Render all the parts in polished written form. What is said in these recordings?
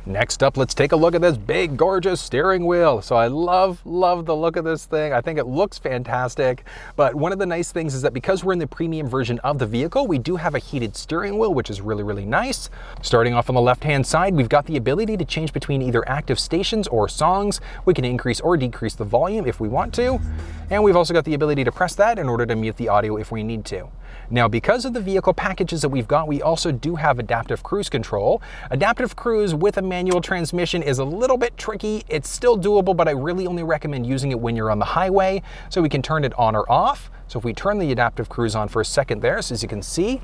Next up, let's take a look at this big, gorgeous steering wheel. So I love the look of this thing. I think it looks fantastic. But one of the nice things is that because we're in the premium version of the vehicle, we do have a heated steering wheel, which is really, really nice. Starting off on the left-hand side, we've got the ability to change between either active stations or songs. We can increase or decrease the volume if we want to. And we've also got the ability to press that in order to mute the audio if we need to. Now, because of the vehicle packages that we've got, we also do have adaptive cruise control. Adaptive cruise with a manual transmission is a little bit tricky. It's still doable, but I really only recommend using it when you're on the highway. So we can turn it on or off. So if we turn the adaptive cruise on for a second there, so as you can see,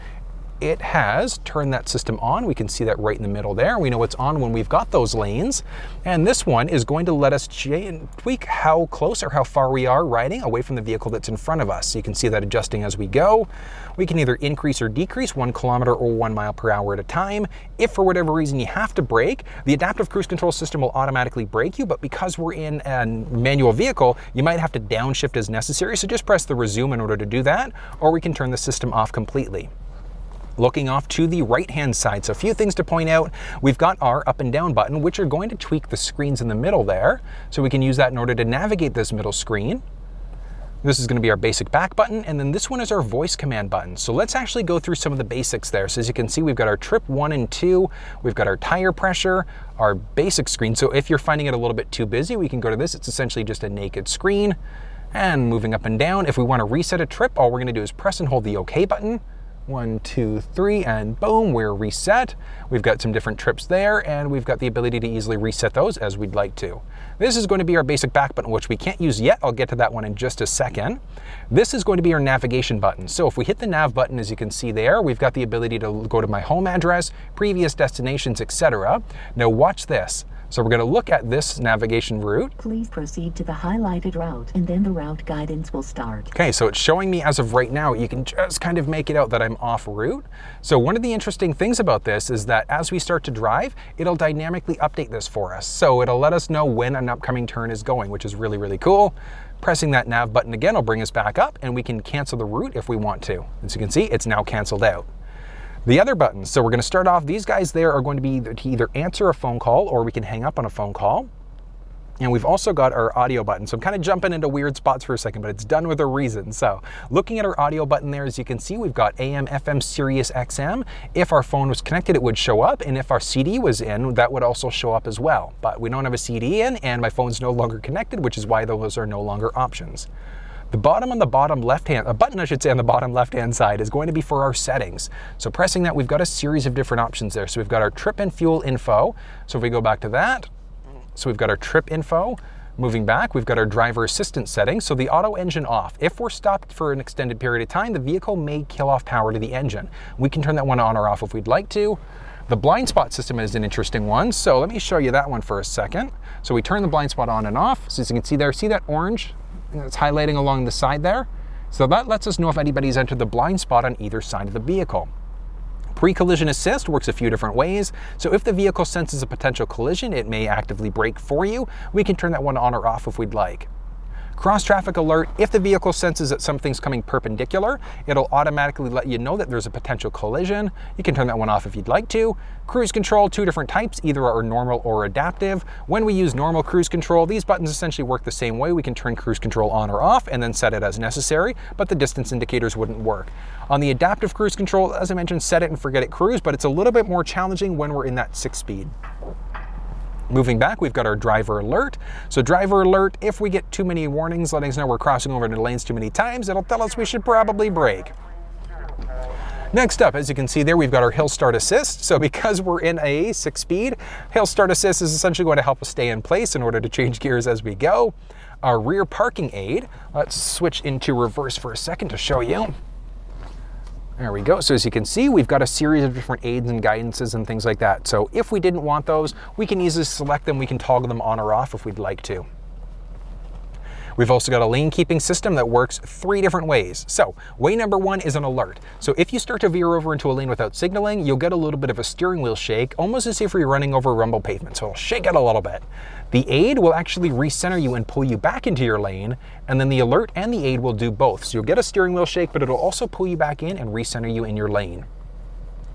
it has turned that system on. We can see that right in the middle there. We know it's on when we've got those lanes. And this one is going to let us tweak how close or how far we are riding away from the vehicle that's in front of us. So you can see that adjusting as we go. We can either increase or decrease 1 kilometer or 1 mile per hour at a time. If for whatever reason you have to brake, the adaptive cruise control system will automatically brake you, but because we're in a manual vehicle, you might have to downshift as necessary. So just press the resume in order to do that, or we can turn the system off completely. Looking off to the right-hand side, so a few things to point out. We've got our up and down button, which are going to tweak the screens in the middle there. So we can use that in order to navigate this middle screen. This is going to be our basic back button, and then this one is our voice command button. So let's actually go through some of the basics there. So as you can see, we've got our trip 1 and 2, we've got our tire pressure, our basic screen. So if you're finding it a little bit too busy, we can go to this. It's essentially just a naked screen. And moving up and down, if we want to reset a trip, all we're going to do is press and hold the OK button. 1, 2, 3, and boom, we're reset. We've got some different trips there, and we've got the ability to easily reset those as we'd like to. This is going to be our basic back button, which we can't use yet. I'll get to that one in just a second. This is going to be our navigation button. So if we hit the nav button, as you can see there, we've got the ability to go to my home address, previous destinations, etc. Now watch this. So we're going to look at this navigation route. Please proceed to the highlighted route, and then the route guidance will start. Okay, so it's showing me as of right now, you can just kind of make it out that I'm off route. So one of the interesting things about this is that as we start to drive, it'll dynamically update this for us. So it'll let us know when an upcoming turn is going, which is really, really cool. Pressing that nav button again will bring us back up, and we can cancel the route if we want to. As you can see, it's now canceled out. The other buttons, so we're going to start off, these guys there are going to be to either answer a phone call or we can hang up on a phone call. And we've also got our audio button. So I'm kind of jumping into weird spots for a second, but it's done with a reason. So looking at our audio button there, as you can see, we've got AM, FM, Sirius XM. If our phone was connected, it would show up. And if our CD was in, that would also show up as well. But we don't have a CD in, and my phone's no longer connected, which is why those are no longer options. The bottom on the bottom left-hand, a button I should say on the bottom left-hand side is going to be for our settings. So pressing that, we've got a series of different options there. So we've got our trip and fuel info. So if we go back to that, so we've got our trip info. Moving back, we've got our driver assistance settings. So the auto engine off. If we're stopped for an extended period of time, the vehicle may kill off power to the engine. We can turn that one on or off if we'd like to. The blind spot system is an interesting one. So let me show you that one for a second. So we turn the blind spot on and off. So as you can see there, see that orange? It's highlighting along the side there. So that lets us know if anybody's entered the blind spot on either side of the vehicle. Pre-collision assist works a few different ways. So if the vehicle senses a potential collision, it may actively brake for you. We can turn that one on or off if we'd like. Cross-traffic alert, if the vehicle senses that something's coming perpendicular, it'll automatically let you know that there's a potential collision. You can turn that one off if you'd like to. Cruise control, 2 different types, either are normal or adaptive. When we use normal cruise control, these buttons essentially work the same way. We can turn cruise control on or off and then set it as necessary, but the distance indicators wouldn't work. On the adaptive cruise control, as I mentioned, set it and forget it cruise, but it's a little bit more challenging when we're in that 6-speed. Moving back, we've got our driver alert. So driver alert, if we get too many warnings letting us know we're crossing over into lanes too many times, it'll tell us we should probably brake. Next up, as you can see there, we've got our hill start assist. So because we're in a 6-speed, hill start assist is essentially going to help us stay in place in order to change gears as we go. Our rear parking aid, let's switch into reverse for a second to show you. There we go. So as you can see, we've got a series of different aids and guidances and things like that. So if we didn't want those, we can easily select them. We can toggle them on or off if we'd like to. We've also got a lane keeping system that works 3 different ways. So way number 1 is an alert. So if you start to veer over into a lane without signaling, you'll get a little bit of a steering wheel shake, almost as if you're running over rumble pavement. So it'll shake it a little bit. The aid will actually recenter you and pull you back into your lane, and then the alert and the aid will do both. So you'll get a steering wheel shake, but it'll also pull you back in and recenter you in your lane.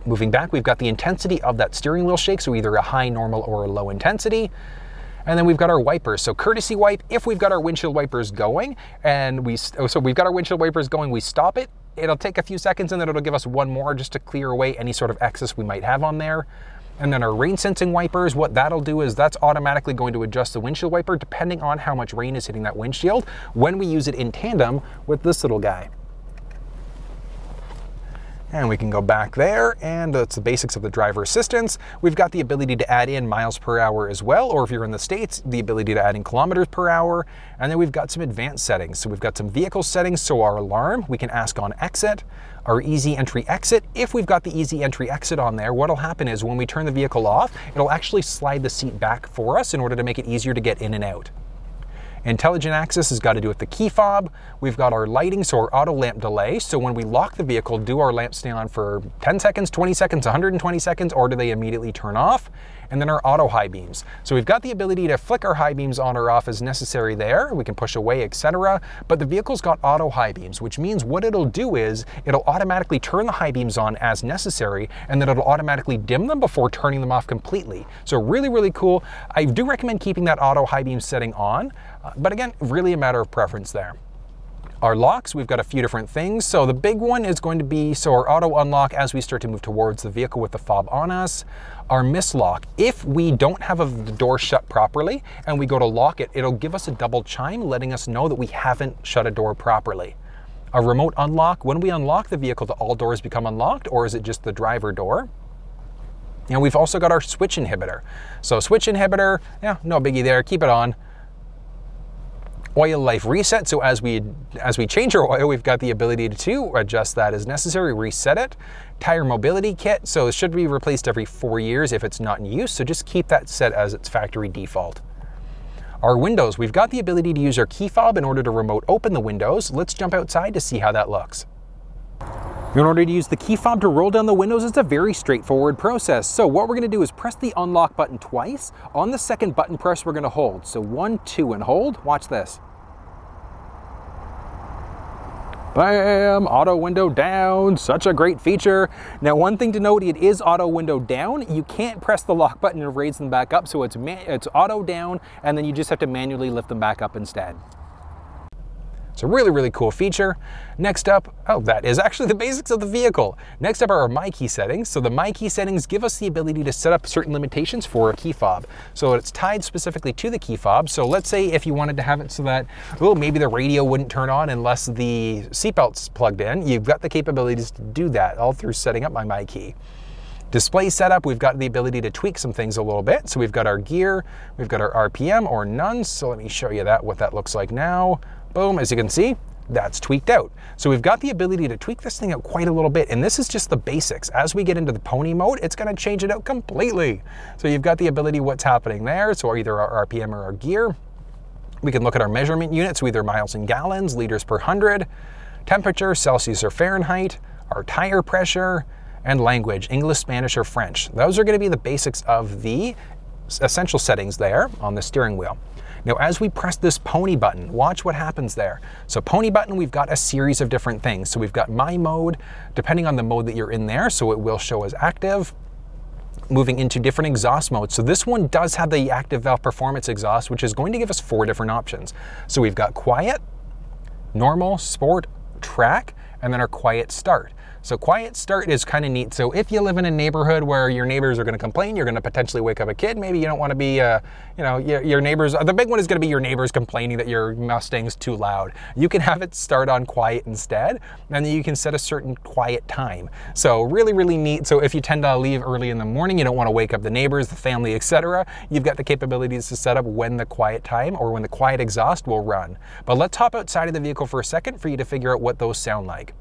Moving back, we've got the intensity of that steering wheel shake, so either a high, normal, or a low intensity. And then we've got our wipers. So courtesy wipe, if we've got our windshield wipers going, and we stop it. It'll take a few seconds and then it'll give us one more just to clear away any sort of excess we might have on there. And then our rain sensing wipers, what that'll do is that's automatically going to adjust the windshield wiper depending on how much rain is hitting that windshield when we use it in tandem with this little guy. And we can go back there, and that's the basics of the driver assistance. We've got the ability to add in miles per hour as well, or if you're in the States, the ability to add in kilometers per hour. And then we've got some advanced settings. So we've got some vehicle settings, so our alarm, we can ask on exit, our easy entry exit. If we've got the easy entry exit on there, what'll happen is when we turn the vehicle off, it'll actually slide the seat back for us in order to make it easier to get in and out. Intelligent access has got to do with the key fob. We've got our lighting, so our auto lamp delay. So when we lock the vehicle, do our lamps stay on for 10 seconds, 20 seconds, 120 seconds, or do they immediately turn off? And then our auto high beams. So we've got the ability to flick our high beams on or off as necessary there. We can push away, etc. But the vehicle's got auto high beams, which means what it'll do is it'll automatically turn the high beams on as necessary, and then it'll automatically dim them before turning them off completely. So really, really cool. I do recommend keeping that auto high beam setting on, but again, really a matter of preference there. Our locks, we've got a few different things. So the big one is going to be, so our auto unlock as we start to move towards the vehicle with the fob on us. Our mislock, if we don't have the door shut properly and we go to lock it, it'll give us a double chime letting us know that we haven't shut a door properly. A remote unlock, when we unlock the vehicle, do all doors become unlocked, or is it just the driver door? And we've also got our switch inhibitor. So switch inhibitor, yeah, no biggie there, keep it on. Oil life reset, so as we change our oil, we've got the ability to adjust that as necessary, reset it. Tire mobility kit, so it should be replaced every 4 years if it's not in use, so just keep that set as its factory default. Our windows, we've got the ability to use our key fob in order to remote open the windows. Let's jump outside to see how that looks. In order to use the key fob to roll down the windows, it's a very straightforward process. So what we're going to do is press the unlock button twice. On the second button press, we're going to hold. So 1, 2, and hold. Watch this. Bam! Auto window down. Such a great feature. Now, one thing to note, it is auto window down. You can't press the lock button and raise them back up. So it's auto down, and then you just have to manually lift them back up instead. It's a really, really cool feature. Next up, oh, that is actually the basics of the vehicle. Next up are our My Key settings. So the My Key settings give us the ability to set up certain limitations for a key fob. So it's tied specifically to the key fob. So let's say if you wanted to have it so that, oh, maybe the radio wouldn't turn on unless the seatbelt's plugged in, you've got the capabilities to do that all through setting up My Key. Display setup, we've got the ability to tweak some things a little bit. So we've got our gear, we've got our RPM or none. So let me show you what that looks like now. Boom, as you can see, that's tweaked out. So we've got the ability to tweak this thing out quite a little bit, and this is just the basics. As we get into the pony mode, it's gonna change it out completely. So you've got the ability what's happening there, so either our RPM or our gear. We can look at our measurement units, so either miles and gallons, liters per 100, temperature, Celsius or Fahrenheit, our tire pressure, and language, English, Spanish, or French. Those are gonna be the basics of the essential settings there on the steering wheel. Now, as we press this pony button, watch what happens there. So pony button, we've got a series of different things. So we've got my mode, depending on the mode that you're in there, so it will show as active. Moving into different exhaust modes. So this one does have the active valve performance exhaust, which is going to give us 4 different options. So we've got quiet, normal, sport, track, and then our quiet start. So quiet start is kind of neat. So if you live in a neighborhood where your neighbors are going to complain, you're going to potentially wake up a kid. Maybe you don't want to be, your neighbors. The big one is going to be your neighbors complaining that your Mustang's too loud. You can have it start on quiet instead, and then you can set a certain quiet time. So really, really neat. So if you tend to leave early in the morning, you don't want to wake up the neighbors, the family, etc. You've got the capabilities to set up when the quiet time or when the quiet exhaust will run. But let's hop outside of the vehicle for a second for you to figure out what those sound like.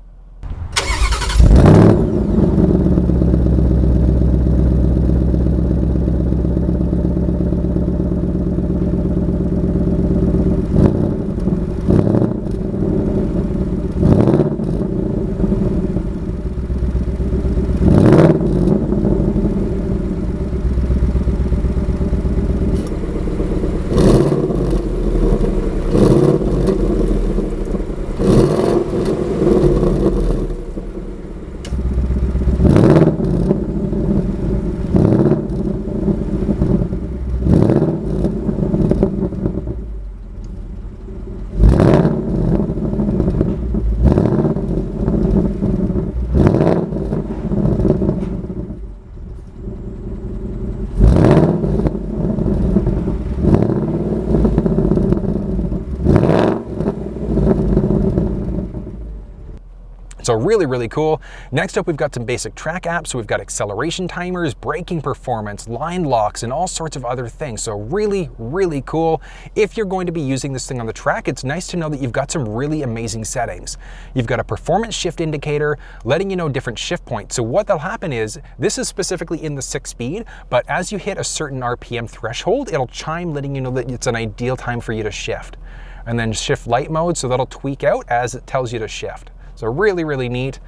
So really, really cool. Next up, we've got some basic track apps. So we've got acceleration timers, braking performance, line locks, and all sorts of other things. So really, really cool. If you're going to be using this thing on the track, it's nice to know that you've got some really amazing settings. You've got a performance shift indicator, letting you know different shift points. So what that'll happen is, this is specifically in the 6-speed, but as you hit a certain RPM threshold, it'll chime letting you know that it's an ideal time for you to shift. And then shift light mode, so that'll tweak out as it tells you to shift. So really, really neat.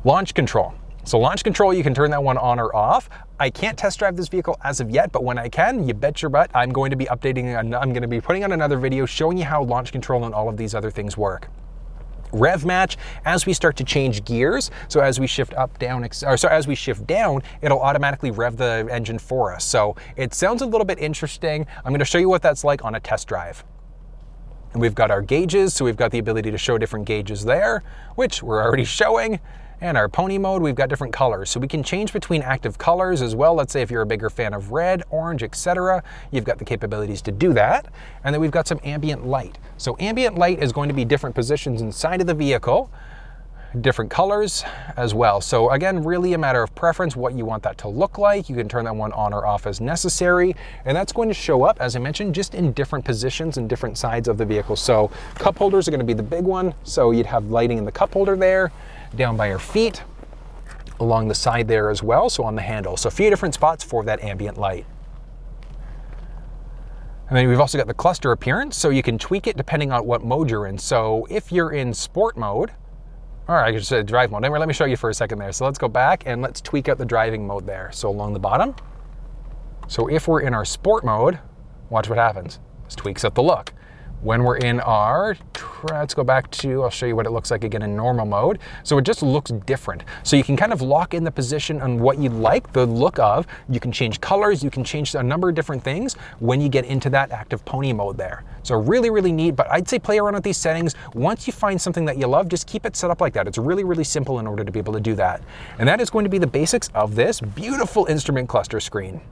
Launch control. So launch control, you can turn that one on or off. I can't test drive this vehicle as of yet, but when I can, you bet your butt, I'm going to be updating, I'm going to be putting on another video showing you how launch control and all of these other things work. Rev match, as we start to change gears, so as we shift up, down, as we shift down, it'll automatically rev the engine for us. So it sounds a little bit interesting. I'm going to show you what that's like on a test drive. And we've got our gauges, so we've got the ability to show different gauges there, which we're already showing. And our pony mode, we've got different colors. So we can change between active colors as well. Let's say if you're a bigger fan of red, orange, etc., you've got the capabilities to do that. And then we've got some ambient light. So ambient light is going to be different positions inside of the vehicle, different colors as well. So again, really a matter of preference, what you want that to look like. You can turn that one on or off as necessary. And that's going to show up, as I mentioned, just in different positions and different sides of the vehicle. So cup holders are going to be the big one. So you'd have lighting in the cup holder there, down by your feet, along the side there as well. So on the handle. So a few different spots for that ambient light. And then we've also got the cluster appearance. So you can tweak it depending on what mode you're in. So if you're in sport mode, or I could say drive mode. Anyway, let me show you for a second there. So let's go back and let's tweak out the driving mode there. So along the bottom. So if we're in our sport mode, watch what happens. This tweaks out the look. When we're in our, let's go back to, I'll show you what it looks like again in normal mode. So it just looks different. So you can kind of lock in the position on what you like the look of. You can change colors, you can change a number of different things when you get into that active pony mode there. So really, really neat, but I'd say play around with these settings. Once you find something that you love, just keep it set up like that. It's really, really simple in order to be able to do that. And that is going to be the basics of this beautiful instrument cluster screen.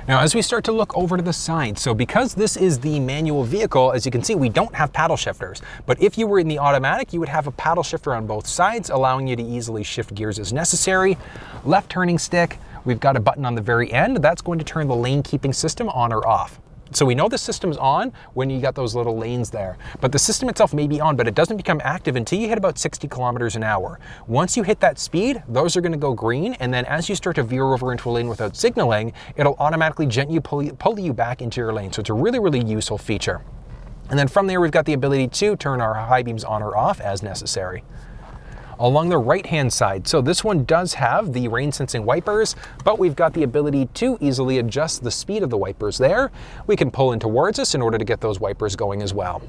Now, as we start to look over to the side, so because this is the manual vehicle, as you can see, we don't have paddle shifters. But if you were in the automatic, you would have a paddle shifter on both sides, allowing you to easily shift gears as necessary. Left turning stick, we've got a button on the very end. That's going to turn the lane keeping system on or off. So we know the system's on when you got those little lanes there, but the system itself may be on, but it doesn't become active until you hit about 60 kilometers an hour. Once you hit that speed, those are going to go green, and then as you start to veer over into a lane without signaling, it'll automatically gently pull you back into your lane. So it's a really, really useful feature. And then from there, we've got the ability to turn our high beams on or off as necessary. Along the right-hand side, so this one does have the rain sensing wipers, but we've got the ability to easily adjust the speed of the wipers there. We can pull in towards us in order to get those wipers going as well.